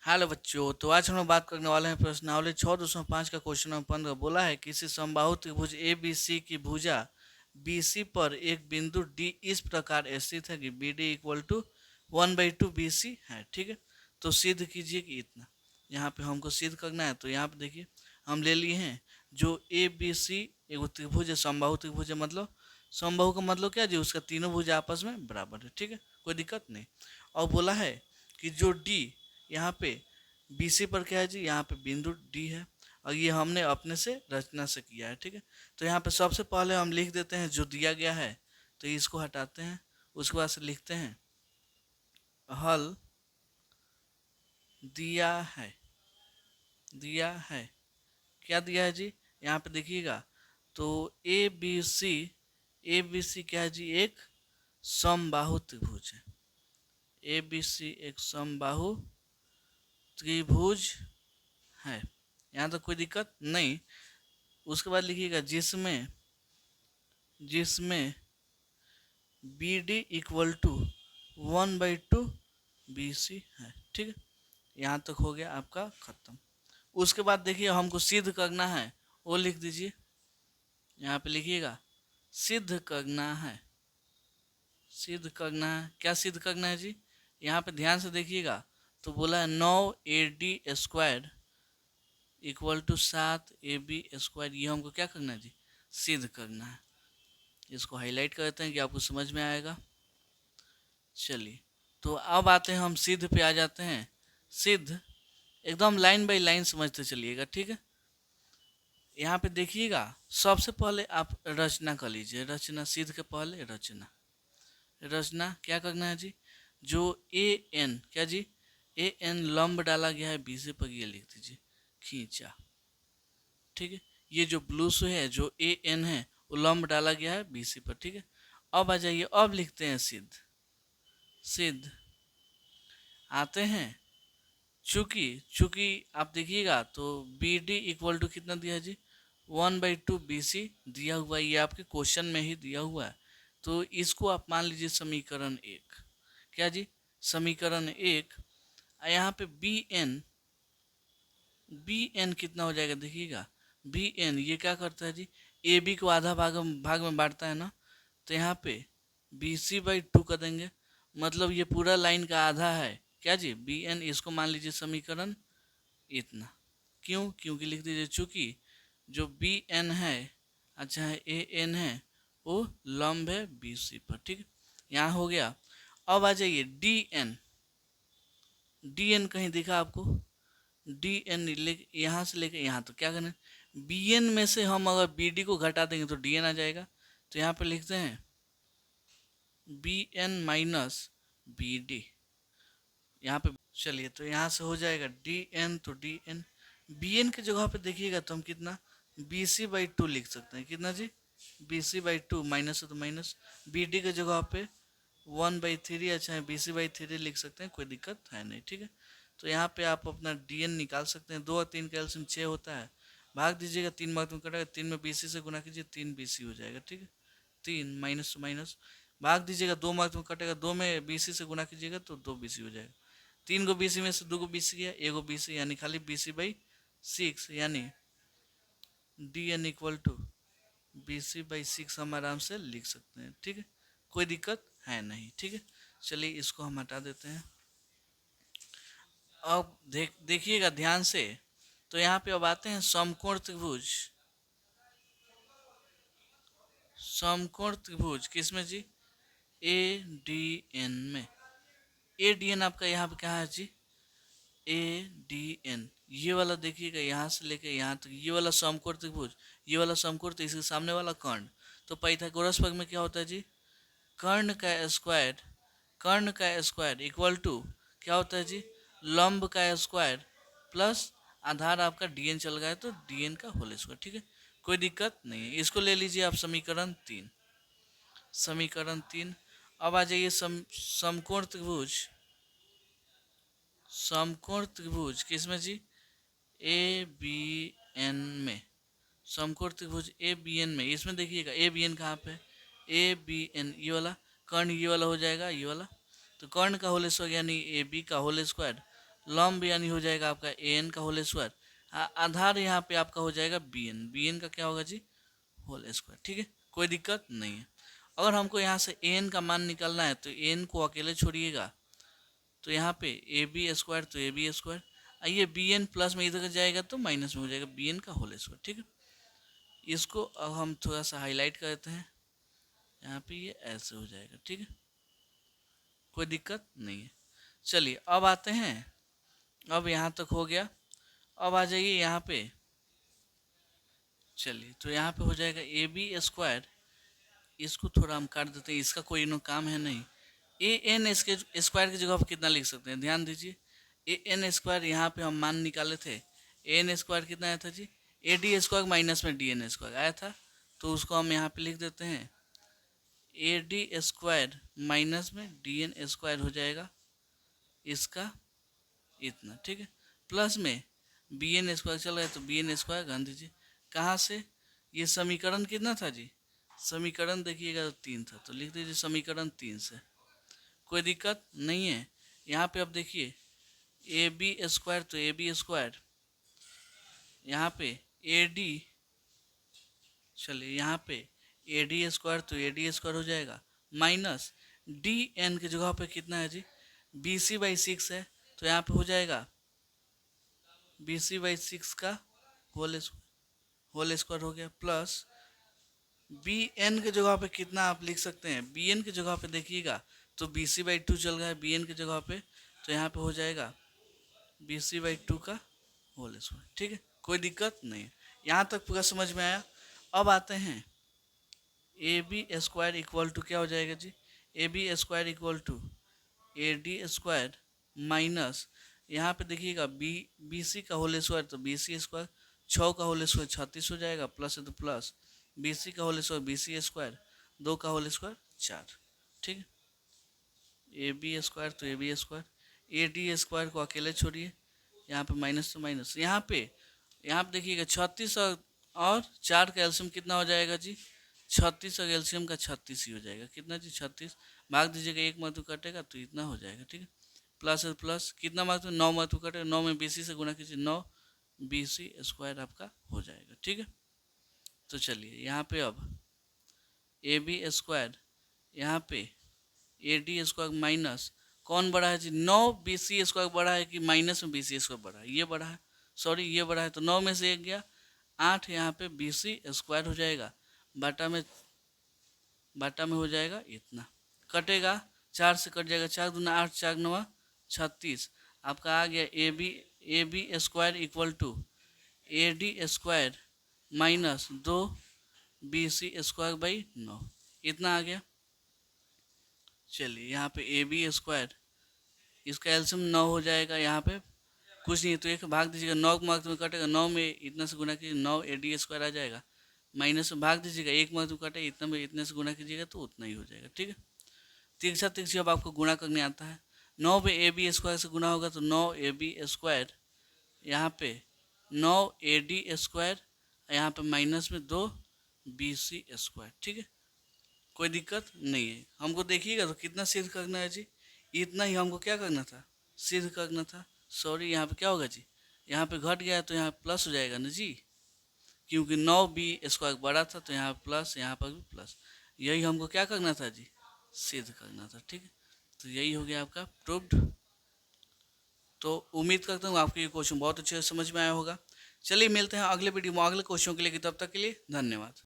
Hello बच्चों, तो आज हम लोग बात करने वाले हैं प्रश्नावली 6.5 का क्वेश्चन नंबर 15। बोला है किसी समबाहु त्रिभुज ए बी सी की भुजा बी सी पर एक बिंदु डी इस प्रकार स्थित है कि B D equal to 1/2 B C है। ठीक है, तो सिद्ध कीजिए कि इतना। यहाँ पे हमको सिद्ध करना है, तो यहाँ पे देखिए हम ले लिए हैं जो ए बी सी एगो त्रिभुज है, समबाहु त्रिभुज है। मतलब समबाहु का मतलब क्या जी, उसका तीनों भुज आपस में बराबर है। ठीक है, कोई दिक्कत नहीं। और बोला है कि जो डी यहाँ पे BC पर क्या है जी, यहाँ पे बिंदु D है और ये हमने अपने से रचना से किया है। ठीक है, तो यहाँ पे सबसे पहले हम लिख देते हैं जो दिया गया है, तो इसको हटाते हैं। उसके बाद से लिखते हैं हल दिया है। दिया है क्या दिया है जी, यहाँ पे देखिएगा तो ए बी सी क्या है जी, एक समबाहु त्रिभुज है। ABC एक समबाहु त्रिभुज है, यहाँ तक कोई दिक्कत नहीं। उसके बाद लिखिएगा जिसमें जिसमें B D equal to 1/2 BC है। ठीक है, यहाँ तक हो गया आपका खत्म। उसके बाद देखिए हमको सिद्ध करना है, वो लिख दीजिए। यहाँ पे लिखिएगा सिद्ध करना है। सिद्ध करना है, क्या सिद्ध करना है जी, यहाँ पे ध्यान से देखिएगा। तो बोला है 9AD² इक्वल टू 7AB²। ये हमको क्या करना है जी, सिद्ध करना है। इसको हाईलाइट करते हैं कि आपको समझ में आएगा। चलिए, तो अब आते हैं हम सिद्ध पे आ जाते हैं। सिद्ध एकदम लाइन बाय लाइन समझते चलिएगा। ठीक है, यहाँ पे देखिएगा सबसे पहले आप रचना कर लीजिए। रचना, सिद्ध के पहले रचना। रचना क्या करना है जी, जो ए एन क्या जी, ए एन लंब डाला गया है बी से पर, ये लिख दीजिए खींचा। ठीक है, ये जो ब्लू से है जो ए एन है वो लंब डाला गया है बी सी पर। ठीक है, अब आ जाइए, अब लिखते हैं सिद्ध। सिद्ध आते हैं चूंकि चूंकि आप देखिएगा तो बी डी इक्वल टू कितना दिया है जी, 1/2 BC दिया हुआ है। ये आपके क्वेश्चन में ही दिया हुआ है। तो इसको आप मान लीजिए समीकरण एक। क्या जी, समीकरण एक। यहाँ पे बी एन कितना हो जाएगा, देखिएगा बी एन ये क्या करता है जी, ए बी को आधा भाग में बांटता है ना। तो यहाँ पे BC/2 कर देंगे, मतलब ये पूरा लाइन का आधा है। क्या जी, बी एन, इसको मान लीजिए समीकरण इतना। क्यों, क्योंकि लिख दीजिए चूंकि जो बी एन है, अच्छा है ए एन है, वो लंब है BC पर। ठीक है, यहाँ हो गया। अब आ जाइए डी एन कहीं दिखा आपको, डी एन यहाँ से लेके यहाँ, तो क्या करना है, बी एन में से हम अगर बी डी को घटा देंगे तो डी एन आ जाएगा। तो यहाँ पे लिखते हैं B N minus B D. यहाँ पे चलिए, तो यहाँ से हो जाएगा डी एन, तो डी एन बी एन की जगह पे देखिएगा तो हम कितना BC/2 लिख सकते हैं। कितना जी, BC/2, माइनस है तो माइनस। बी डी की जगह पे 1/3, अच्छा है BC/3 लिख सकते हैं, कोई दिक्कत है नहीं। ठीक है, तो यहाँ पे आप अपना DN निकाल सकते हैं। 2 और 3 का एलसीएम 6 होता है, भाग दीजिएगा, 3 मार्क में कटेगा, 3 में BC से गुना कीजिए, 3 BC हो जाएगा। ठीक है, 3 माइनस माइनस भाग दीजिएगा, 2 मार्क में कटेगा, 2 में BC से गुना कीजिएगा तो 2 BC हो जाएगा। 3 को BC में से 2 को BC गया, 1 को BC, यानी खाली BC/6, यानी DN इक्वल टू BC/6 हम आराम से लिख सकते हैं। ठीक है, कोई दिक्कत है नहीं। ठीक है, चलिए इसको हम हटा देते हैं। अब देखिएगा ध्यान से, तो यहाँ पे अब आते हैं समकोण त्रिभुज। समकोण त्रिभुज किसमें जी, ADN में। ADN आपका यहाँ पे क्या है जी, ADN ये वाला देखिएगा, यहाँ से लेके यहाँ तक ये वाला समकोण त्रिभुज, ये वाला समकोण, तो इसके सामने वाला कर्ण। तो पाइथागोरस प्रमेय में क्या होता है जी, कर्ण का स्क्वायर इक्वल टू क्या होता है जी, लंब का स्क्वायर प्लस आधार आपका DN चल गया है तो DN का होल स्क्वायर। ठीक है, कोई दिक्कत नहीं है। इसको ले लीजिए आप समीकरण 3। समीकरण 3। अब आ जाइए समकोण त्रिभुज। समकोण त्रिभुज किसमें जी, ABN में। समकोण त्रिभुज ABN में, इसमें देखिएगा ABN कहाँ पे, ABN ये वाला कर्ण, ये वाला हो जाएगा ये वाला। तो कर्ण का होल स्क्वायर यानी AB का होल स्क्वायर लंब यानी हो जाएगा आपका ए एन का होल स्क्वायर, आधार यहाँ पे आपका हो जाएगा बी एन का क्या होगा जी, होल स्क्वायर। ठीक है, कोई दिक्कत नहीं है। अगर हमको यहाँ से ए एन का मान निकालना है तो ए एन को अकेले छोड़िएगा, तो यहाँ पे ए बी स्क्वायर तो ए बी स्क्वायर, ये बी एन प्लस में इधर जाएगा तो माइनस में हो जाएगा बी एन का होल स्क्वायर। ठीक है, इसको अब हम थोड़ा सा हाईलाइट करते हैं, यहाँ पे ये ऐसे हो जाएगा। ठीक है, कोई दिक्कत नहीं है। चलिए अब आते हैं, अब यहाँ तक हो गया। अब आ जाइए यहाँ पे, चलिए तो यहाँ पे हो जाएगा ए बी स्क्वायर, इसको थोड़ा हम काट देते हैं, इसका कोई इनो काम है नहीं। ए एन स्क्वायर की जगह पर कितना लिख सकते हैं, ध्यान दीजिए। ए एन स्क्वायर यहाँ पे हम मान निकाले थे, ए एन स्क्वायर कितना आया था जी, ए डी स्क्वायर माइनस में डी एन स्क्वायर आया था, तो उसको हम यहाँ पे लिख देते हैं ए डी स्क्वायर माइनस में डी एन स्क्वायर हो जाएगा इसका इतना। ठीक है, प्लस में बी एन स्क्वायर चल रहा है तो बी एन स्क्वायर गन दीजिए। कहाँ से, ये समीकरण कितना था जी, समीकरण देखिएगा तो 3 था, तो लिख दीजिए समीकरण 3 से, कोई दिक्कत नहीं है। यहाँ पे अब देखिए ए बी स्क्वायर तो ए बी स्क्वायर, यहाँ पे ए डी, चलिए यहाँ पे ए डी स्क्वायर तो ए डी स्क्वायर हो जाएगा, माइनस डी एन की जगह पे कितना है जी, बी सी बाई 6 है, तो यहाँ पे हो जाएगा बी सी बाई 6 का होल स्क्वायर हो गया, प्लस बी एन के जगह पे कितना आप लिख सकते हैं, बी एन की जगह पे देखिएगा तो बी सी बाई 2 चल रहा है बी एन की जगह पे, तो यहाँ पे हो जाएगा बी सी बाई 2 का होल स्क्वायर। ठीक है, कोई दिक्कत नहीं है, यहाँ तक पूरा समझ में आया। अब आते हैं A B square equal to क्या हो जाएगा जी, A B square equal to A D square minus, यहाँ पे देखिएगा बी सी का होल स्क्वायर तो बी सी स्क्वायर, 6 का होल स्क्वायर 36 हो जाएगा, प्लस है तो प्लस बी सी का whole square B C square, 2 का होल स्क्वायर 4। ठीक है, ए बी स्क्वायर तो A B square, A D square को अकेले छोड़िए, यहाँ पे माइनस तो माइनस, यहाँ पे देखिएगा 36 और 4 का एल्शियम कितना हो जाएगा जी, 36 और एल्शियम का 36 ही हो जाएगा, कितना जी 36, भाग दीजिएगा, एक महत्व कटेगा तो इतना हो जाएगा। ठीक है, प्लस है प्लस, कितना महत्व 9 महत्व कटेगा, 9 में बी सी से गुना कीजिए, 9 बी सी स्क्वायर आपका हो जाएगा। ठीक है, तो चलिए यहाँ पे अब ए बी स्क्वायर, यहाँ पे ए डी स्क्वायर माइनस, कौन बड़ा है जी, 9 बी सी स्क्वायर बड़ा है कि माइनस में बी सी स्क्वायर बड़ा है, ये बड़ा है, सॉरी ये बड़ा है, तो 9 में से 1 गया 8, यहाँ पे बी सी स्क्वायर हो जाएगा, बाटा में हो जाएगा इतना, कटेगा 4 से कट जाएगा, 4 दूना 8, 4 9 36, आपका आ गया A B square equal to A D square minus 2 B C square by 9, इतना आ गया। चलिए यहाँ पे ए बी स्क्वायर, इसका एल्शियम 9 हो जाएगा, यहाँ पे कुछ नहीं तो एक भाग दीजिएगा, 9 मार्क्स में कटेगा, 9 में इतना से गुना कीजिए, 9 ए डी स्क्वायर आ जाएगा, माइनस में भाग दीजिएगा, एक मार्क्स में कटे इतना में इतने से गुना कीजिएगा तो उतना ही हो जाएगा। ठीक है, तिरछा तिरछी अब आपको गुणा करने आता है, 9 पे ए बी स्क्वायर से गुना होगा तो 9 ए बी स्क्वायर, यहाँ पे 9 ए डी स्क्वायर, यहाँ पे माइनस में 2 बी सी स्क्वायर। ठीक है, कोई दिक्कत नहीं है। हमको देखिएगा तो कितना सिद्ध करना है जी, इतना ही हमको क्या करना था, सिद्ध करना था, सॉरी यहाँ पे क्या होगा जी, यहाँ पे घट गया तो यहाँ प्लस हो जाएगा ना जी, क्योंकि 9 बी स्क्वायर बड़ा था तो यहाँ प्लस, यहाँ पर भी प्लस, यही हमको क्या करना था जी, सिद्ध करना था। ठीक है, तो यही हो गया आपका प्रूव्ड। तो उम्मीद करता हूँ आपको ये क्वेश्चन बहुत अच्छे से समझ में आया होगा। चलिए मिलते हैं अगले वीडियो में अगले क्वेश्चन के लिए, तब तक के लिए धन्यवाद।